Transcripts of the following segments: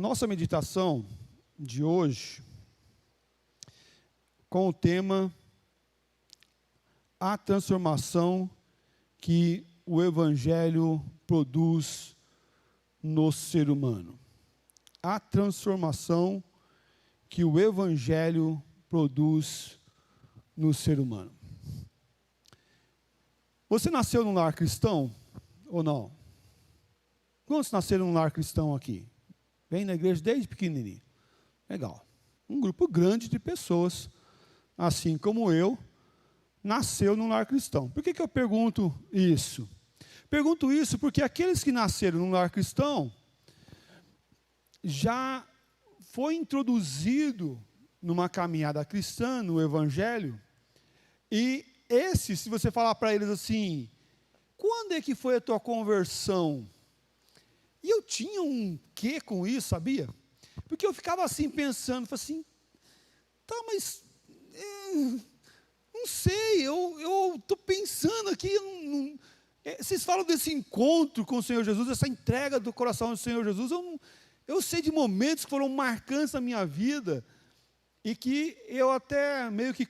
Nossa meditação de hoje, com o tema A transformação que o Evangelho produz no ser humano. A transformação que o Evangelho produz no ser humano. Você nasceu num lar cristão ou não? Quantos nasceram num lar cristão aqui? Vem na igreja desde pequenininho. Legal. Um grupo grande de pessoas, assim como eu, nasceu num lar cristão. Por que eu pergunto isso? Pergunto isso porque aqueles que nasceram num lar cristão já foi introduzido numa caminhada cristã, no Evangelho, e se você falar para eles assim, quando é que foi a tua conversão? E eu tinha um quê com isso, sabia? Porque eu ficava assim pensando, assim, tá, mas não sei, eu estou pensando aqui, vocês falam desse encontro com o Senhor Jesus, essa entrega do coração ao Senhor Jesus, eu sei de momentos que foram marcantes na minha vida, e que eu até meio que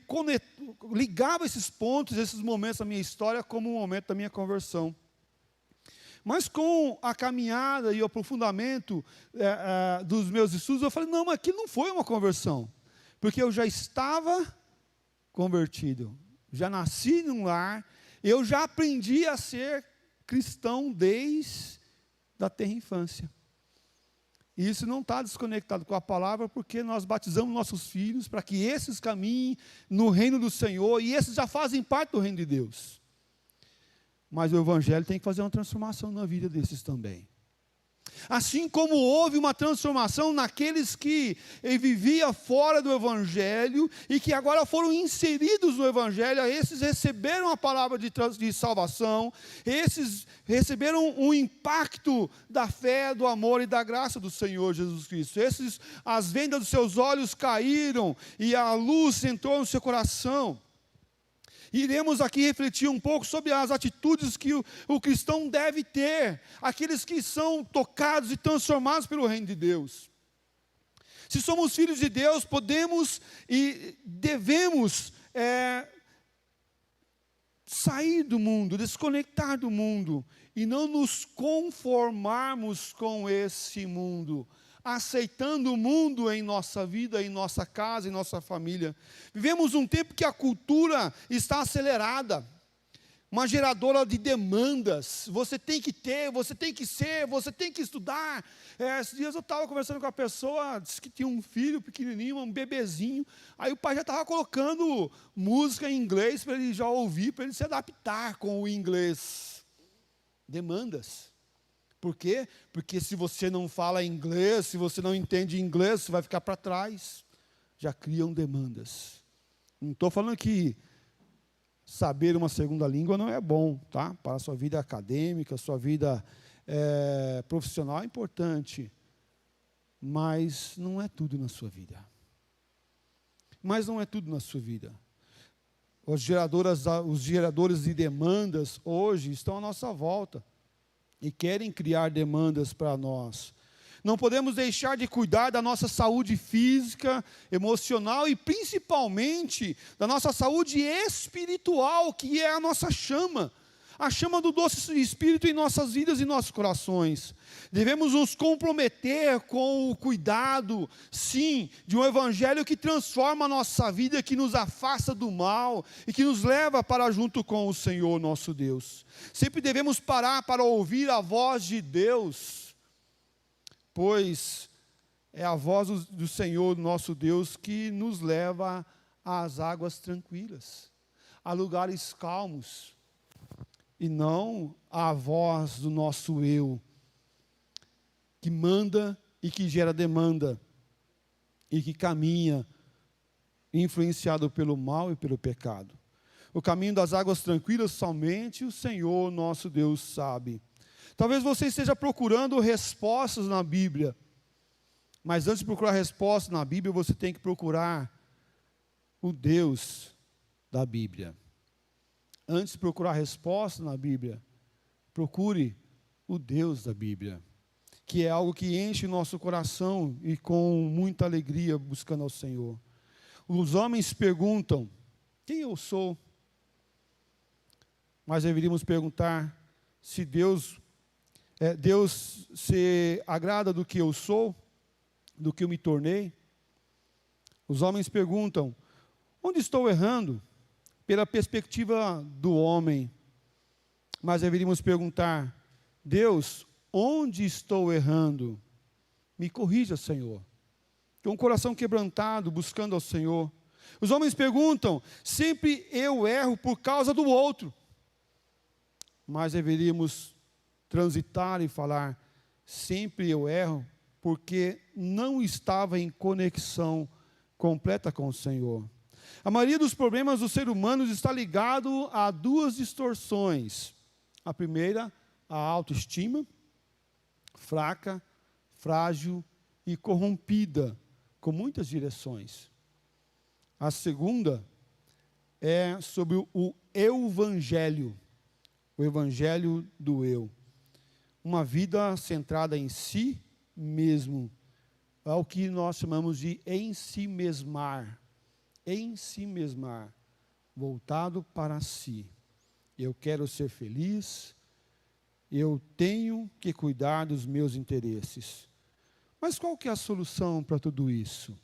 ligava esses pontos, esses momentos da minha história, como um momento da minha conversão. Mas com a caminhada e o aprofundamento dos meus estudos, eu falei, não, mas aquilo não foi uma conversão, porque eu já estava convertido, já nasci num lar, eu já aprendi a ser cristão desde a tenra infância. E isso não está desconectado com a palavra, porque nós batizamos nossos filhos para que esses caminhem no reino do Senhor, e esses já fazem parte do reino de Deus. Mas o Evangelho tem que fazer uma transformação na vida desses também. Assim como houve uma transformação naqueles que viviam fora do Evangelho e que agora foram inseridos no Evangelho, esses receberam a palavra de salvação, esses receberam um impacto da fé, do amor e da graça do Senhor Jesus Cristo. As vendas dos seus olhos caíram e a luz entrou no seu coração. Iremos aqui refletir um pouco sobre as atitudes que o cristão deve ter, aqueles que são tocados e transformados pelo reino de Deus. Se somos filhos de Deus, podemos e devemos sair do mundo, desconectar do mundo, e não nos conformarmos com esse mundo, aceitando o mundo em nossa vida, em nossa casa, em nossa família. Vivemos um tempo que a cultura está acelerada, uma geradora de demandas. Você tem que ter, você tem que ser, você tem que estudar. Esses dias eu estava conversando com a pessoa, disse que tinha um filho pequenininho, um bebezinho, aí o pai já estava colocando música em inglês para ele já ouvir, para ele se adaptar com o inglês. Demandas. Por quê? Porque se você não fala inglês, se você não entende inglês, você vai ficar para trás. Já criam demandas. Não estou falando que saber uma segunda língua não é bom, tá? Para a sua vida acadêmica, sua vida profissional é importante. Mas não é tudo na sua vida. Mas não é tudo na sua vida. Os geradores de demandas hoje estão à nossa volta. E querem criar demandas para nós. Não podemos deixar de cuidar da nossa saúde física, emocional e principalmente da nossa saúde espiritual, que é a nossa chama. A chama do doce Espírito em nossas vidas e nossos corações. Devemos nos comprometer com o cuidado, sim, de um Evangelho que transforma a nossa vida, que nos afasta do mal e que nos leva para junto com o Senhor nosso Deus. Sempre devemos parar para ouvir a voz de Deus, pois é a voz do Senhor nosso Deus que nos leva às águas tranquilas, a lugares calmos, e não a voz do nosso eu, que manda e que gera demanda, e que caminha influenciado pelo mal e pelo pecado. O caminho das águas tranquilas somente o Senhor nosso Deus sabe. Talvez você esteja procurando respostas na Bíblia, mas antes de procurar respostas na Bíblia, você tem que procurar o Deus da Bíblia. Antes de procurar respostas na Bíblia, procure o Deus da Bíblia, que é algo que enche o nosso coração e com muita alegria buscando ao Senhor. Os homens perguntam, quem eu sou? Mas deveríamos perguntar se Deus se agrada do que eu sou, do que eu me tornei. Os homens perguntam, onde estou errando? Pela perspectiva do homem. Mas deveríamos perguntar, Deus, onde estou errando? Me corrija, Senhor. Com o coração quebrantado, buscando ao Senhor. Os homens perguntam, sempre eu erro por causa do outro. Mas deveríamos transitar e falar, sempre eu erro, porque não estava em conexão completa com o Senhor. A maioria dos problemas do ser humano está ligado a duas distorções. A primeira, a autoestima, fraca, frágil e corrompida, com muitas direções. A segunda é sobre o evangelho, o evangelho do eu. Uma vida centrada em si mesmo, é o que nós chamamos de ensimesmar, voltado para si. Eu quero ser feliz, eu tenho que cuidar dos meus interesses. Mas qual que é a solução para tudo isso?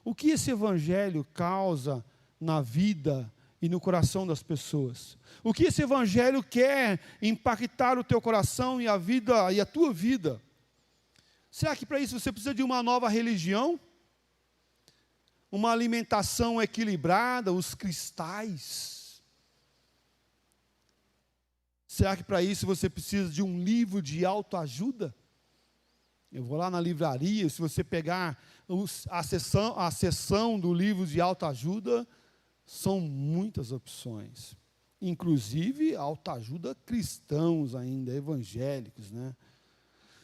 O que esse evangelho causa na vida e no coração das pessoas? O que esse evangelho quer impactar o teu coração e a vida e a tua vida? Será que para isso você precisa de uma nova religião? Uma alimentação equilibrada, os cristais? Será que para isso você precisa de um livro de autoajuda? Eu vou lá na livraria, se você pegar a seção do livro de autoajuda, são muitas opções. Inclusive, autoajuda cristãos ainda, evangélicos, né?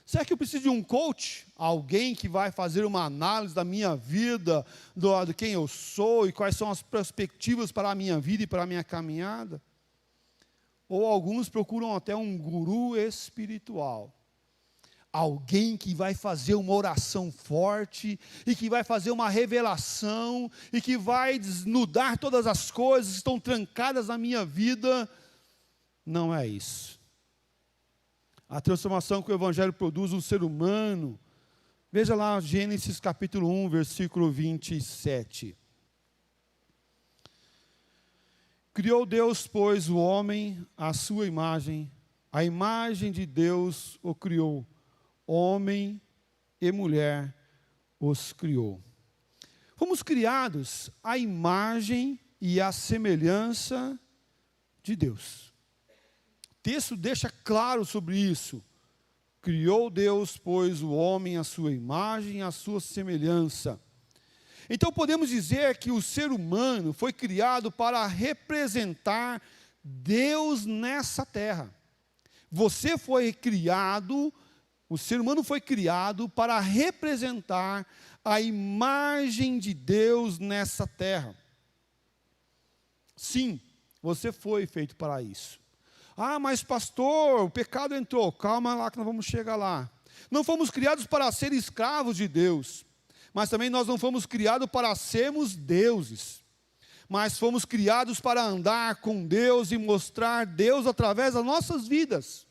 Será que eu preciso de um coach? Alguém que vai fazer uma análise da minha vida, de quem eu sou e quais são as perspectivas para a minha vida e para a minha caminhada? Ou alguns procuram até um guru espiritual. Alguém que vai fazer uma oração forte, e que vai fazer uma revelação, e que vai desnudar todas as coisas que estão trancadas na minha vida. Não é isso. A transformação que o Evangelho produz no ser humano. Veja lá Gênesis capítulo 1, versículo 27. Criou Deus, pois, o homem à sua imagem, a imagem de Deus o criou. Homem e mulher os criou. Fomos criados à imagem e à semelhança de Deus. O texto deixa claro sobre isso. Criou Deus, pois, o homem à sua imagem e à sua semelhança. Então podemos dizer que o ser humano foi criado para representar Deus nessa terra. Você foi criado, o ser humano foi criado para representar a imagem de Deus nessa terra. Sim, você foi feito para isso. Ah, mas pastor, o pecado entrou. Calma lá que nós vamos chegar lá. Não fomos criados para ser escravos de Deus, mas também nós não fomos criados para sermos deuses. Mas fomos criados para andar com Deus e mostrar Deus através das nossas vidas.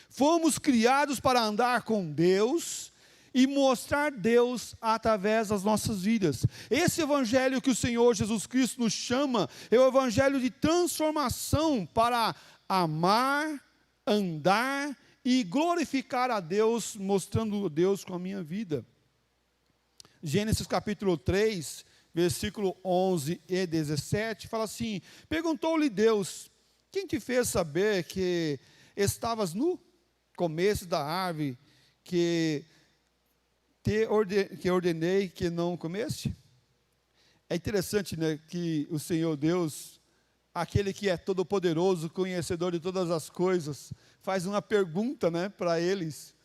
Fomos criados para andar com Deus e mostrar Deus através das nossas vidas. Esse evangelho que o Senhor Jesus Cristo nos chama é o evangelho de transformação para amar, andar e glorificar a Deus, mostrando Deus com a minha vida. Gênesis capítulo 3, versículo 11 e 17, fala assim: perguntou-lhe Deus, quem te fez saber que estavas nu? Comeste da árvore que ordenei que não comeste? É interessante, né, que o Senhor Deus, aquele que é todo-poderoso, conhecedor de todas as coisas, faz uma pergunta, né, para eles.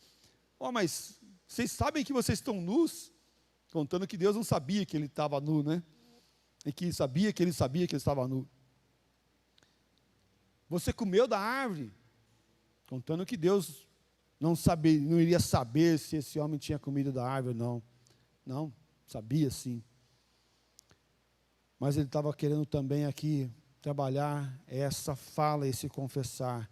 Mas vocês sabem que vocês estão nus? Contando que Deus não sabia que ele estava nu, né? E que sabia que ele estava nu. Você comeu da árvore? Contando que Deus não iria saber se esse homem tinha comido da árvore, não. Não, sabia sim. Mas ele estava querendo também aqui trabalhar essa fala, esse confessar.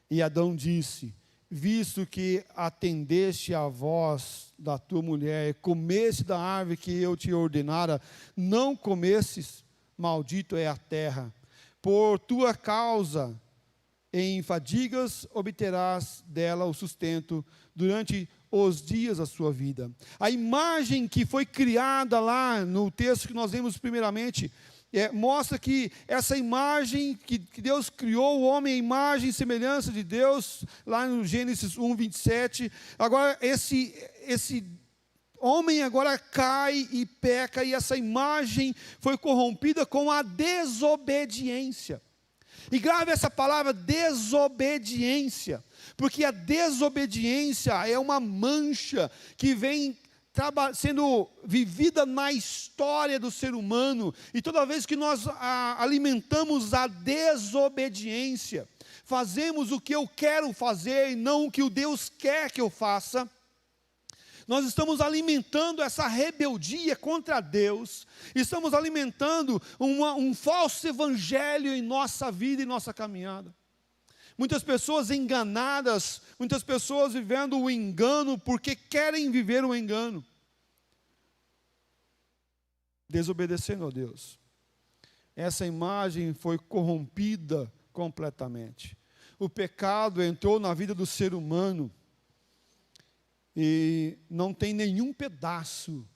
E Adão disse: visto que atendeste à voz da tua mulher, e comeste da árvore que eu te ordenara, não comesses, maldito é a terra. Por tua causa, em fadigas obterás dela o sustento durante os dias da sua vida. A imagem que foi criada lá no texto que nós lemos primeiramente, mostra que essa imagem que Deus criou o homem, a imagem e semelhança de Deus, lá no Gênesis 1, 27, agora esse homem agora cai e peca, e essa imagem foi corrompida com a desobediência. E grave essa palavra desobediência, porque a desobediência é uma mancha que vem sendo vivida na história do ser humano, e toda vez que nós alimentamos a desobediência, fazemos o que eu quero fazer e não o que o Deus quer que eu faça, nós estamos alimentando essa rebeldia contra Deus, estamos alimentando um falso evangelho em nossa vida e nossa caminhada. Muitas pessoas enganadas, muitas pessoas vivendo o engano porque querem viver o engano, desobedecendo a Deus. Essa imagem foi corrompida completamente. O pecado entrou na vida do ser humano, e não tem nenhum pedaço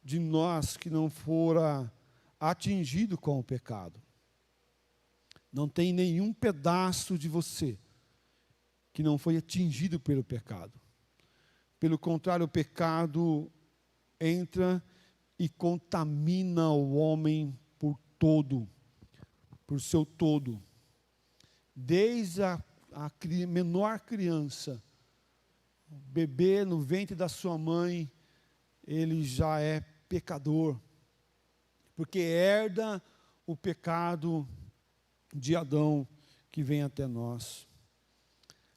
de nós que não fora atingido com o pecado. Não tem nenhum pedaço de você que não foi atingido pelo pecado. Pelo contrário, o pecado entra e contamina o homem por seu todo. Desde a menor criança, o bebê no ventre da sua mãe, ele já é pecador, porque herda o pecado de Adão que vem até nós.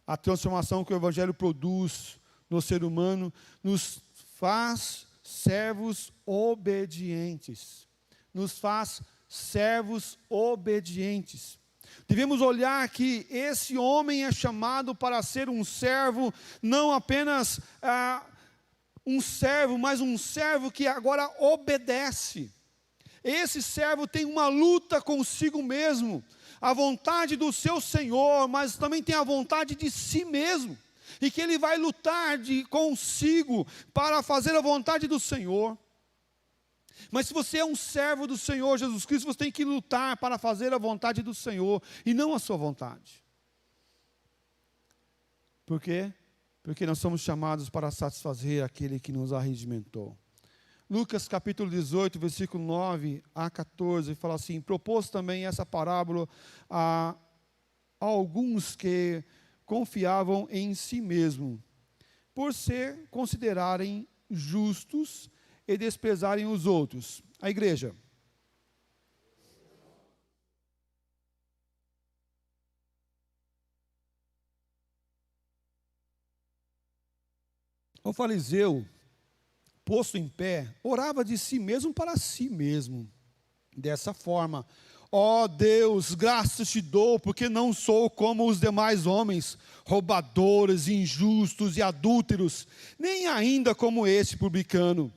A transformação que o Evangelho produz no ser humano nos faz servos obedientes. Nos faz servos obedientes. Devemos olhar que esse homem é chamado para ser um servo, não apenas um servo, mas um servo que agora obedece. Esse servo tem uma luta consigo mesmo, a vontade do seu Senhor, mas também tem a vontade de si mesmo, e que ele vai lutar consigo para fazer a vontade do Senhor. Mas se você é um servo do Senhor Jesus Cristo, você tem que lutar para fazer a vontade do Senhor e não a sua vontade. Por quê? Porque nós somos chamados para satisfazer aquele que nos arregimentou. Lucas capítulo 18, versículo 9 a 14, fala assim: propôs também essa parábola a alguns que confiavam em si mesmo, por se considerarem justos e desprezarem os outros. A igreja. O fariseu, posto em pé, orava de si mesmo para si mesmo, dessa forma: ó Deus, graças te dou, porque não sou como os demais homens, roubadores, injustos e adúlteros, nem ainda como esse publicano.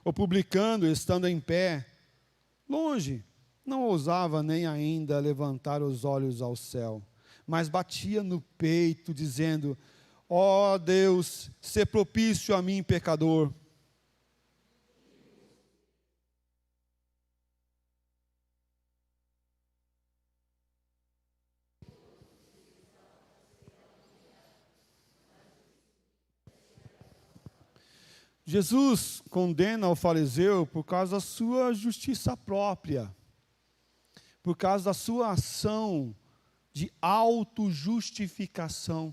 O publicano, estando em pé, longe, não ousava nem ainda levantar os olhos ao céu, mas batia no peito, dizendo: ó Deus, sê propício a mim, pecador. Jesus condena o fariseu por causa da sua justiça própria, por causa da sua ação de autojustificação.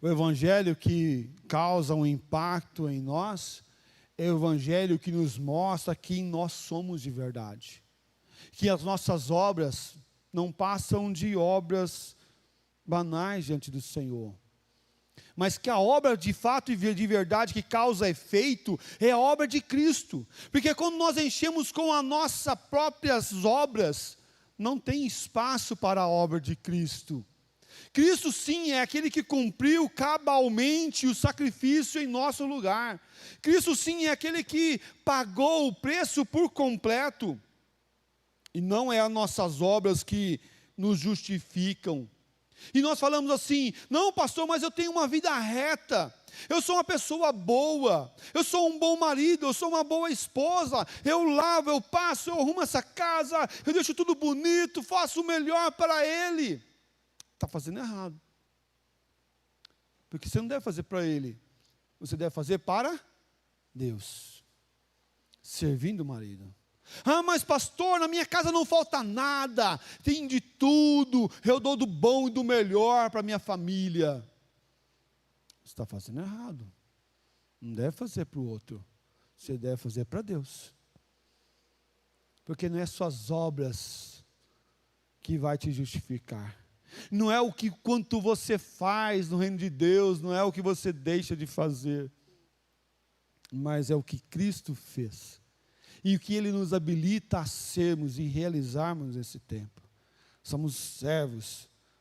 O evangelho que causa um impacto em nós É o Evangelho que nos mostra quem nós somos de verdade. Que as nossas obras não passam de obras banais diante do Senhor. Mas que a obra de fato e de verdade que causa efeito é a obra de Cristo. Porque quando nós enchemos com as nossas próprias obras, não tem espaço para a obra de Cristo. Cristo sim é aquele que cumpriu cabalmente o sacrifício em nosso lugar. Cristo sim é aquele que pagou o preço por completo. E não é as nossas obras que nos justificam. E nós falamos assim: não, pastor, mas eu tenho uma vida reta, eu sou uma pessoa boa, eu sou um bom marido, eu sou uma boa esposa, eu lavo, eu passo, eu arrumo essa casa, eu deixo tudo bonito, faço o melhor para Ele. Está fazendo errado. Porque você não deve fazer para Ele, você deve fazer para Deus, servindo o marido. Ah, mas pastor, na minha casa não falta nada, tem de tudo, eu dou do bom e do melhor para a minha família. Você está fazendo errado. Não deve fazer para o outro, você deve fazer para Deus. Porque não é suas obras que vai te justificar. Não é o que quanto você faz no reino de Deus, não é o que você deixa de fazer, mas é o que Cristo fez. E o que Ele nos habilita a sermos e realizarmos nesse tempo. Somos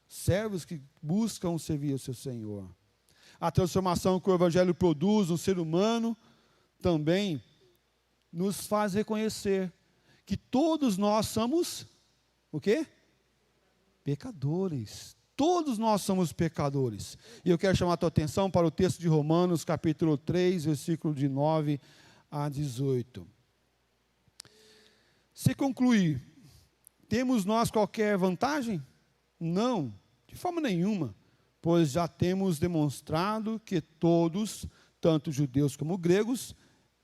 servos que buscam servir ao seu Senhor. A transformação que o Evangelho produz no ser humano também nos faz reconhecer que todos nós somos o quê? Pecadores. Todos nós somos pecadores. E eu quero chamar a tua atenção para o texto de Romanos, capítulo 3, versículo de 9 a 18. Se concluir, temos nós qualquer vantagem? Não, de forma nenhuma, pois já temos demonstrado que todos, tanto judeus como gregos,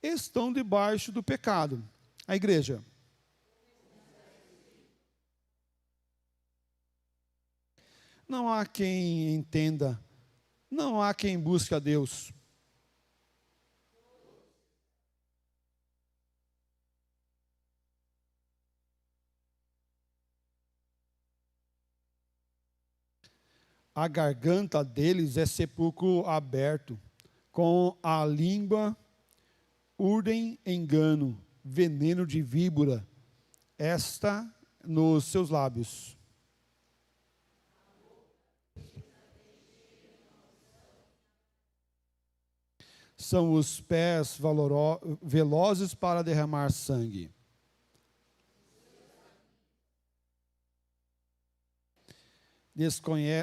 estão debaixo do pecado. A igreja. Não há quem entenda, não há quem busque a Deus. A garganta deles é sepulcro aberto, com a língua urdem engano, veneno de víbora, está nos seus lábios. São os pés velozes para derramar sangue.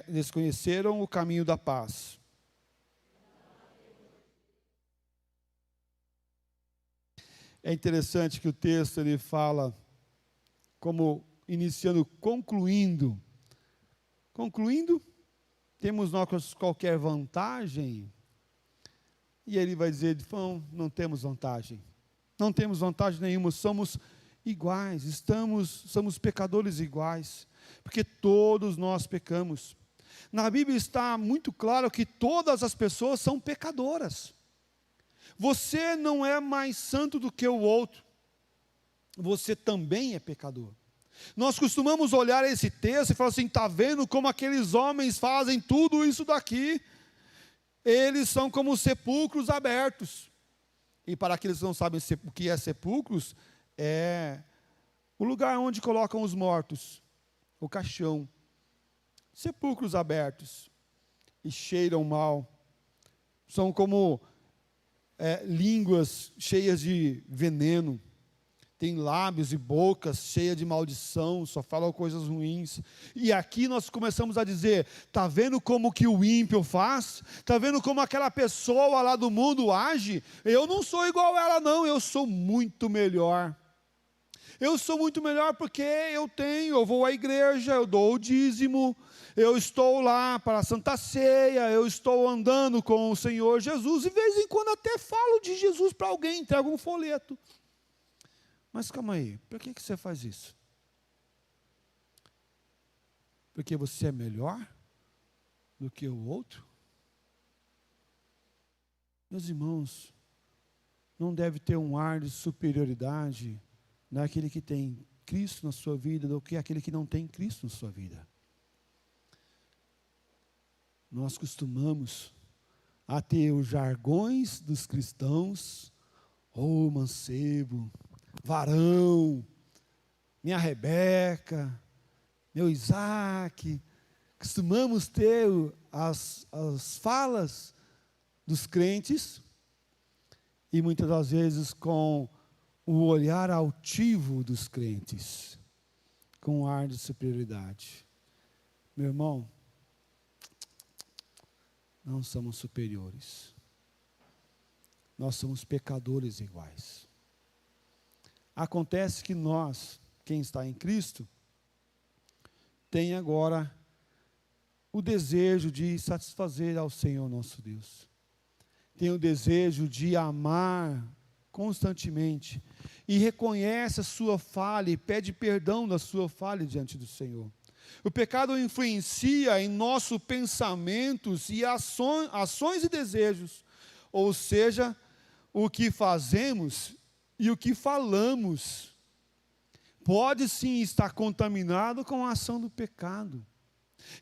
Desconheceram o caminho da paz. É interessante que o texto ele fala como iniciando, concluindo. Concluindo, temos nós qualquer vantagem? E ele vai dizer, não temos vantagem. Não temos vantagem nenhuma, somos iguais, somos pecadores iguais. Porque todos nós pecamos. Na Bíblia está muito claro que todas as pessoas são pecadoras. Você não é mais santo do que o outro. Você também é pecador. Nós costumamos olhar esse texto e falar assim, está vendo como aqueles homens fazem tudo isso daqui? Eles são como sepulcros abertos. E para aqueles que não sabem o que é sepulcros, é o lugar onde colocam os mortos. O caixão, sepulcros abertos, e cheiram mal, são como línguas cheias de veneno, tem lábios e bocas cheias de maldição, só falam coisas ruins. E aqui nós começamos a dizer, está vendo como que o ímpio faz? Está vendo como aquela pessoa lá do mundo age? Eu não sou igual a ela não, eu sou muito melhor. Eu sou muito melhor porque eu vou à igreja, eu dou o dízimo, eu estou lá para a Santa Ceia, eu estou andando com o Senhor Jesus, e de vez em quando até falo de Jesus para alguém, entrego um folheto. Mas calma aí, por que você faz isso? Porque você é melhor do que o outro? Meus irmãos, não deve ter um ar de superioridade naquele que tem Cristo na sua vida do que aquele que não tem Cristo na sua vida. Nós costumamos a ter os jargões dos cristãos, mancebo, varão, minha Rebeca, meu Isaac. Costumamos ter as falas dos crentes e muitas das vezes com o olhar altivo dos crentes, com um ar de superioridade. Meu irmão, não somos superiores. Nós somos pecadores iguais. Acontece que nós, quem está em Cristo, tem agora o desejo de satisfazer ao Senhor nosso Deus. Tem o desejo de amar constantemente e reconhece a sua falha e pede perdão da sua falha diante do Senhor. O pecado influencia em nossos pensamentos e ações e desejos, ou seja, o que fazemos e o que falamos pode sim estar contaminado com a ação do pecado.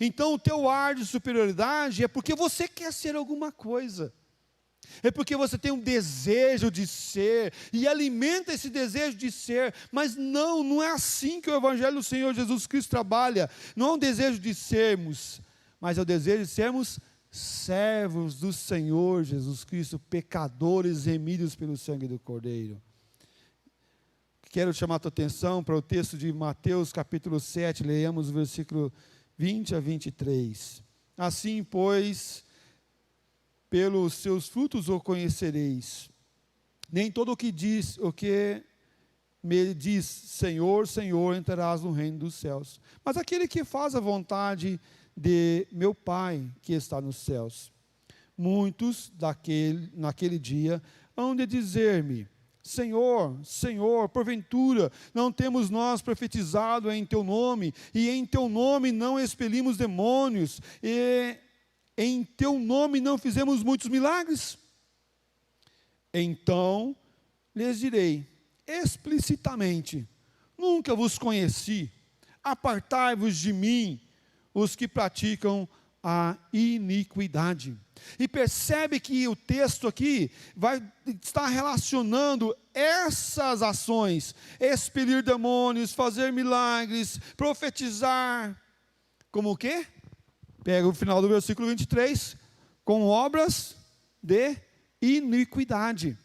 Então o teu ar de superioridade é porque você quer ser alguma coisa. É porque você tem um desejo de ser, e alimenta esse desejo de ser, mas não é assim que o Evangelho do Senhor Jesus Cristo trabalha. Não é um desejo de sermos, mas é o desejo de sermos servos do Senhor Jesus Cristo, pecadores remidos pelo sangue do Cordeiro. Quero chamar a tua atenção para o texto de Mateus capítulo 7, leiamos o versículo 20 a 23. Assim, pois, pelos seus frutos o conhecereis. Nem todo o que me diz Senhor, Senhor, entrarás no reino dos céus, mas aquele que faz a vontade de meu Pai que está nos céus. Muitos naquele dia hão de dizer-me: Senhor, Senhor, porventura não temos nós profetizado em teu nome, e em teu nome não expelimos demônios, e em teu nome não fizemos muitos milagres? Então lhes direi explicitamente: nunca vos conheci, apartai-vos de mim, os que praticam a iniquidade. E percebe que o texto aqui está relacionando essas ações, expelir demônios, fazer milagres, profetizar, como o quê? Pega o final do versículo 23, com obras de iniquidade.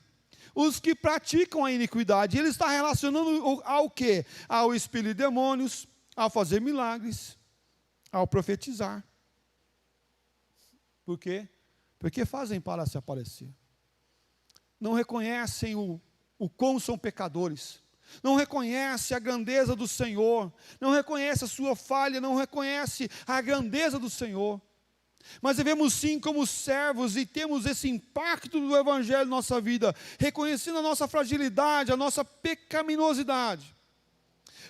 Os que praticam a iniquidade, ele está relacionando ao quê? Ao expelir demônios, ao fazer milagres, ao profetizar. Por quê? Porque fazem para se aparecer. Não reconhecem o quão são pecadores. Não reconhece a grandeza do Senhor, não reconhece a sua falha, não reconhece a grandeza do Senhor. Mas devemos sim, como servos, e temos esse impacto do Evangelho na nossa vida, reconhecendo a nossa fragilidade, a nossa pecaminosidade.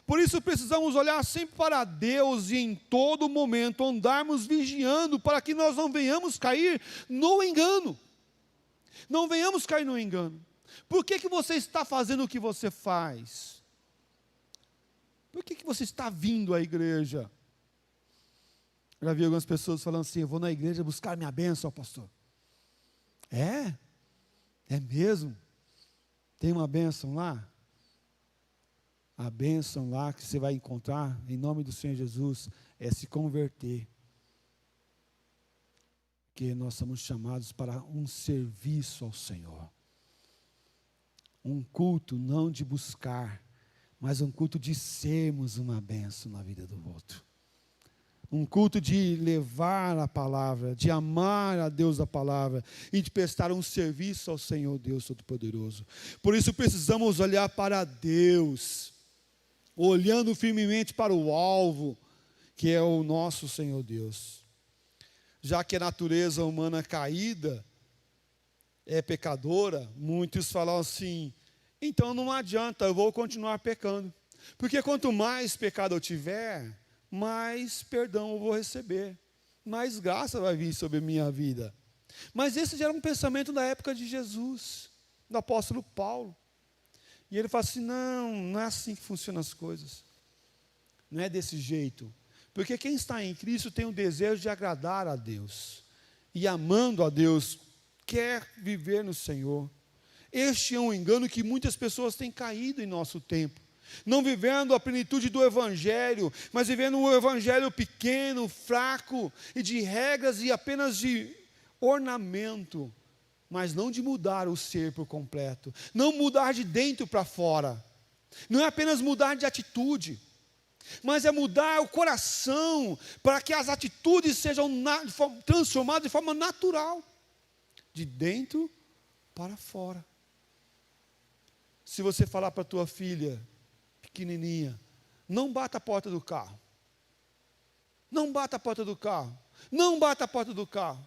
Por isso precisamos olhar sempre para Deus e em todo momento andarmos vigiando para que nós não venhamos cair no engano. Não venhamos cair no engano. Por que você está fazendo o que você faz? Por que você está vindo à igreja? Já vi algumas pessoas falando assim: eu vou na igreja buscar minha bênção, pastor. É mesmo? Tem uma bênção lá? A bênção lá que você vai encontrar, em nome do Senhor Jesus, é se converter. Porque nós somos chamados para um serviço ao Senhor. Um culto não de buscar, mas um culto de sermos uma bênção na vida do outro. Um culto de levar a palavra, de amar a Deus a palavra e de prestar um serviço ao Senhor Deus Todo-Poderoso. Por isso precisamos olhar para Deus, olhando firmemente para o alvo, que é o nosso Senhor Deus. Já que a natureza humana caída é pecadora, muitos falam assim: então não adianta, eu vou continuar pecando, porque quanto mais pecado eu tiver, mais perdão eu vou receber, mais graça vai vir sobre a minha vida. Mas esse já era um pensamento da época de Jesus, do apóstolo Paulo. E ele fala assim, não é assim que funcionam as coisas. Não é desse jeito. Porque quem está em Cristo tem o desejo de agradar a Deus. E amando a Deus, quer viver no Senhor. Este é um engano que muitas pessoas têm caído em nosso tempo. Não vivendo a plenitude do Evangelho, mas vivendo um Evangelho pequeno, fraco, e de regras e apenas de ornamento, mas não de mudar o ser por completo. Não mudar de dentro para fora. Não é apenas mudar de atitude, mas é mudar o coração, para que as atitudes sejam transformadas de forma natural, de dentro para fora. Se você falar para a tua filha, pequenininha, não bata a porta do carro, não bata a porta do carro, não bata a porta do carro,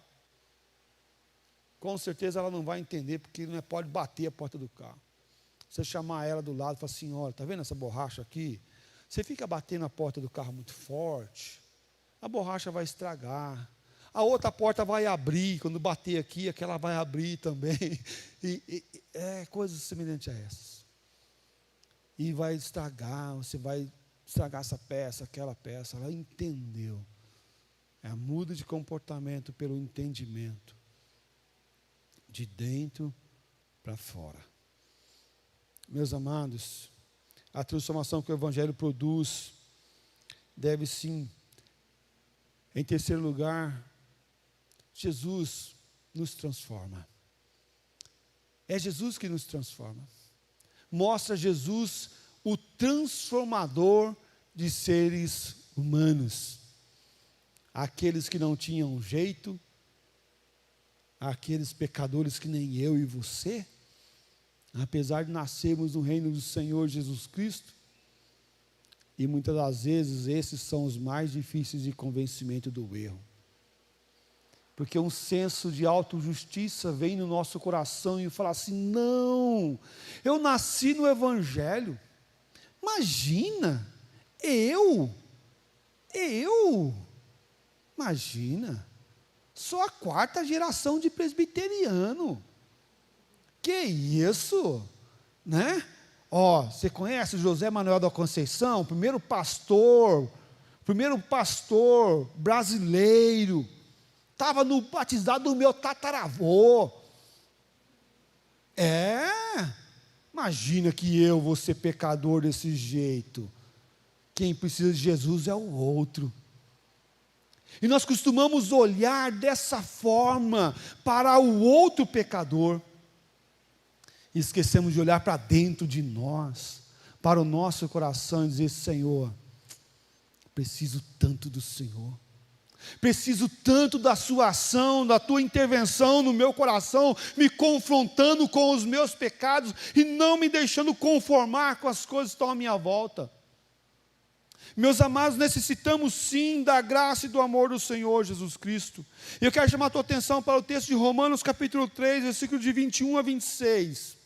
com certeza ela não vai entender, porque não pode bater a porta do carro. Você chamar ela do lado e falar assim, olha, está vendo essa borracha aqui? Você fica batendo a porta do carro muito forte, a borracha vai estragar. A outra porta vai abrir, quando bater aqui, aquela vai abrir também. Coisas semelhantes a essas. E vai estragar, você vai estragar essa peça, aquela peça. Ela entendeu. É a muda de comportamento pelo entendimento. De dentro para fora. Meus amados, a transformação que o Evangelho produz deve sim, em terceiro lugar, Jesus nos transforma. É Jesus que nos transforma. Mostra Jesus o transformador de seres humanos. Aqueles que não tinham jeito, aqueles pecadores que nem eu e você, apesar de nascermos no reino do Senhor Jesus Cristo, e muitas das vezes esses são os mais difíceis de convencimento do erro. Porque um senso de autojustiça vem no nosso coração e fala assim, não, eu nasci no Evangelho, imagina, imagina, sou a 4ª geração de presbiteriano, que isso, né? Você conhece José Manuel da Conceição, primeiro pastor brasileiro, estava no batizado do meu tataravô. Imagina que eu vou ser pecador desse jeito. Quem precisa de Jesus é o outro. E nós costumamos olhar dessa forma para o outro pecador. E esquecemos de olhar para dentro de nós, para o nosso coração e dizer, Senhor, preciso tanto do Senhor. Preciso tanto da sua ação, da tua intervenção no meu coração, me confrontando com os meus pecados e não me deixando conformar com as coisas que estão à minha volta. Meus amados, necessitamos sim da graça e do amor do Senhor Jesus Cristo. E eu quero chamar a tua atenção para o texto de Romanos capítulo 3, versículo de 21 a 26.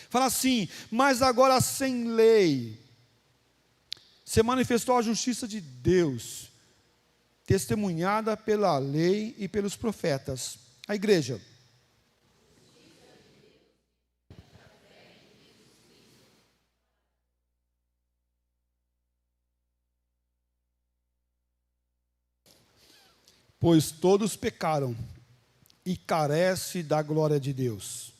Fala assim, mas agora sem lei, se manifestou a justiça de Deus, testemunhada pela lei e pelos profetas. A igreja. Pois todos pecaram e carecem da glória de Deus.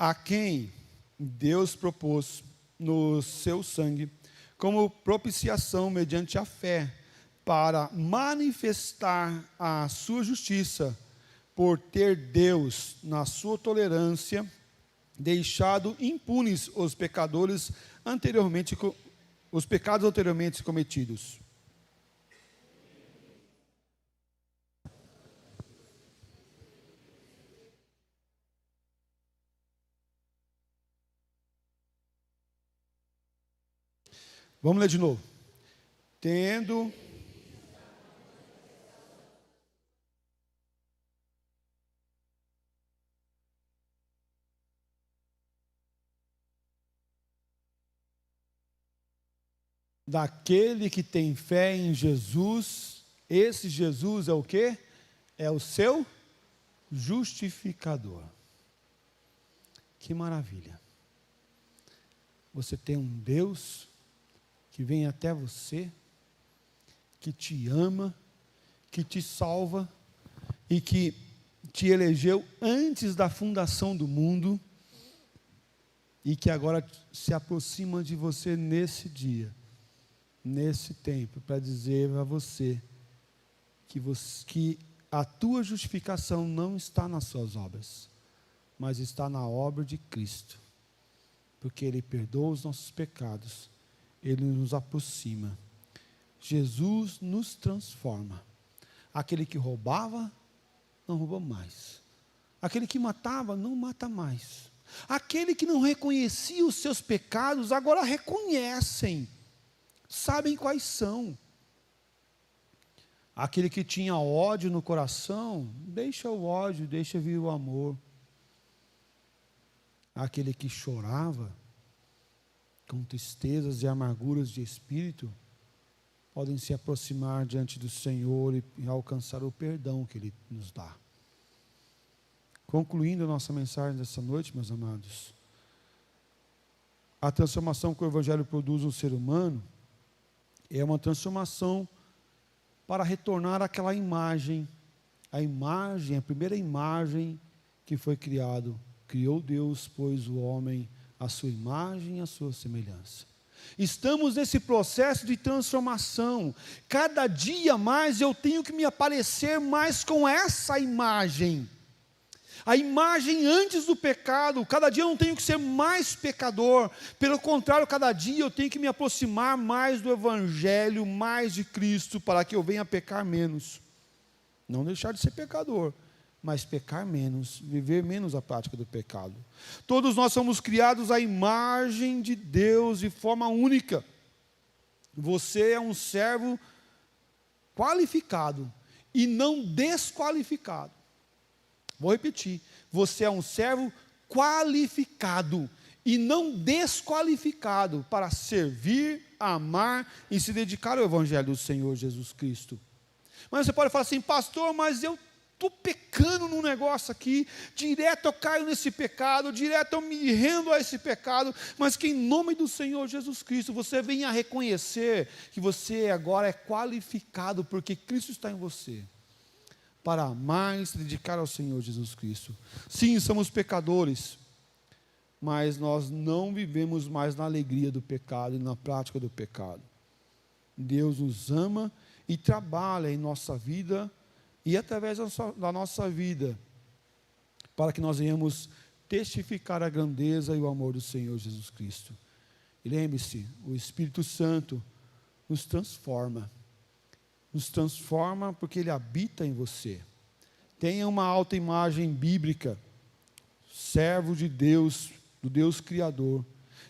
A quem Deus propôs no seu sangue como propiciação mediante a fé, para manifestar a sua justiça, por ter Deus, na sua tolerância, deixado impunes os pecados anteriormente cometidos. Vamos ler de novo. Tendo daquele que tem fé em Jesus. Esse Jesus é o quê? É o seu justificador. Que maravilha. Você tem um Deus que vem até você, que te ama, que te salva e que te elegeu antes da fundação do mundo e que agora se aproxima de você nesse dia, nesse tempo, para dizer a você que a tua justificação não está nas suas obras, mas está na obra de Cristo, porque Ele perdoa os nossos pecados, Ele nos aproxima. Jesus nos transforma. Aquele que roubava, não rouba mais. Aquele que matava, não mata mais. Aquele que não reconhecia os seus pecados, agora reconhecem, sabem quais são. Aquele que tinha ódio no coração, deixa o ódio, deixa vir o amor. Aquele que chorava, com tristezas e amarguras de espírito, podem se aproximar diante do Senhor e alcançar o perdão que Ele nos dá. Concluindo a nossa mensagem dessa noite, meus amados, a transformação que o Evangelho produz no ser humano é uma transformação para retornar àquela imagem, a primeira imagem que foi criado. Criou Deus, pois, o homem à sua imagem e à sua semelhança. Estamos nesse processo de transformação. Cada dia mais eu tenho que me aparecer mais com essa imagem. A imagem antes do pecado. Cada dia eu não tenho que ser mais pecador. Pelo contrário, cada dia eu tenho que me aproximar mais do Evangelho, mais de Cristo, para que eu venha pecar menos. Não deixar de ser pecador, mas pecar menos, viver menos a prática do pecado. Todos nós somos criados à imagem de Deus de forma única. Você é um servo qualificado e não desqualificado. Vou repetir, você é um servo qualificado e não desqualificado para servir, amar e se dedicar ao Evangelho do Senhor Jesus Cristo. Mas você pode falar assim, pastor, mas eu estou pecando num negócio aqui, direto eu caio nesse pecado, direto eu me rendo a esse pecado, mas que em nome do Senhor Jesus Cristo, você venha reconhecer que você agora é qualificado, porque Cristo está em você, para amar e se dedicar ao Senhor Jesus Cristo. Sim, somos pecadores, mas nós não vivemos mais na alegria do pecado e na prática do pecado. Deus nos ama e trabalha em nossa vida e através da nossa vida, para que nós venhamos testificar a grandeza e o amor do Senhor Jesus Cristo. E lembre-se, o Espírito Santo nos transforma porque Ele habita em você. Tenha uma autoimagem bíblica, servo de Deus, do Deus Criador.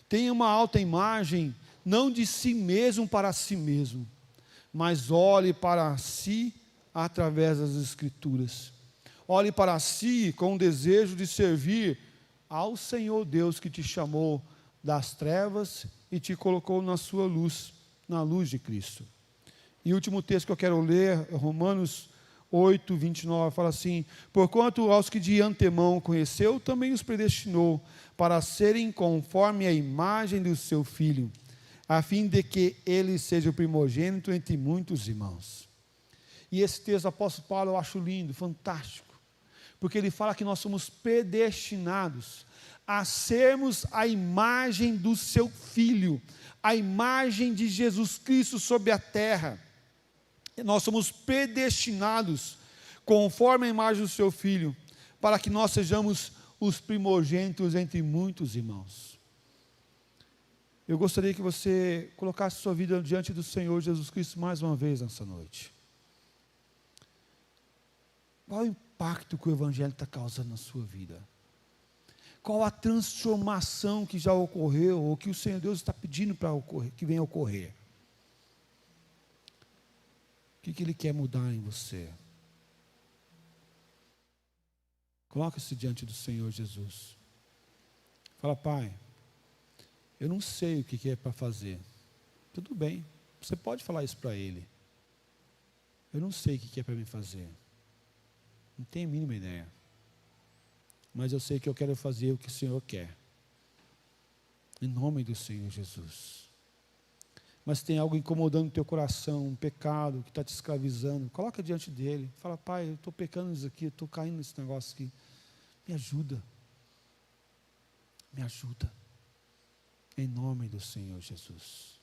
Tenha uma autoimagem, não de si mesmo para si mesmo, mas olhe para si através das Escrituras. Olhe para si com o desejo de servir ao Senhor Deus que te chamou das trevas e te colocou na sua luz, na luz de Cristo. E o último texto que eu quero ler é Romanos 8, 29, fala assim: porquanto aos que de antemão conheceu, também os predestinou para serem conforme a imagem do seu Filho, a fim de que ele seja o primogênito entre muitos irmãos. E esse texto do apóstolo Paulo eu acho lindo, fantástico, porque ele fala que nós somos predestinados a sermos a imagem do seu Filho, a imagem de Jesus Cristo sobre a terra. Nós somos predestinados, conforme a imagem do seu Filho, para que nós sejamos os primogênitos entre muitos irmãos. Eu gostaria que você colocasse sua vida diante do Senhor Jesus Cristo mais uma vez nessa noite. Qual o impacto que o Evangelho está causando na sua vida? Qual a transformação que já ocorreu, ou que o Senhor Deus está pedindo para ocorrer, que venha a ocorrer? O que Ele quer mudar em você? Coloque-se diante do Senhor Jesus. Fala, Pai, eu não sei o que é para fazer. Tudo bem, você pode falar isso para Ele. Eu não sei o que é para mim fazer. Não tenho a mínima ideia. Mas eu sei que eu quero fazer o que o Senhor quer. Em nome do Senhor Jesus. Mas tem algo incomodando o teu coração, um pecado que está te escravizando. Coloca diante dele. Fala, Pai, eu estou pecando nisso aqui, eu estou caindo nesse negócio aqui. Me ajuda. Me ajuda. Em nome do Senhor Jesus.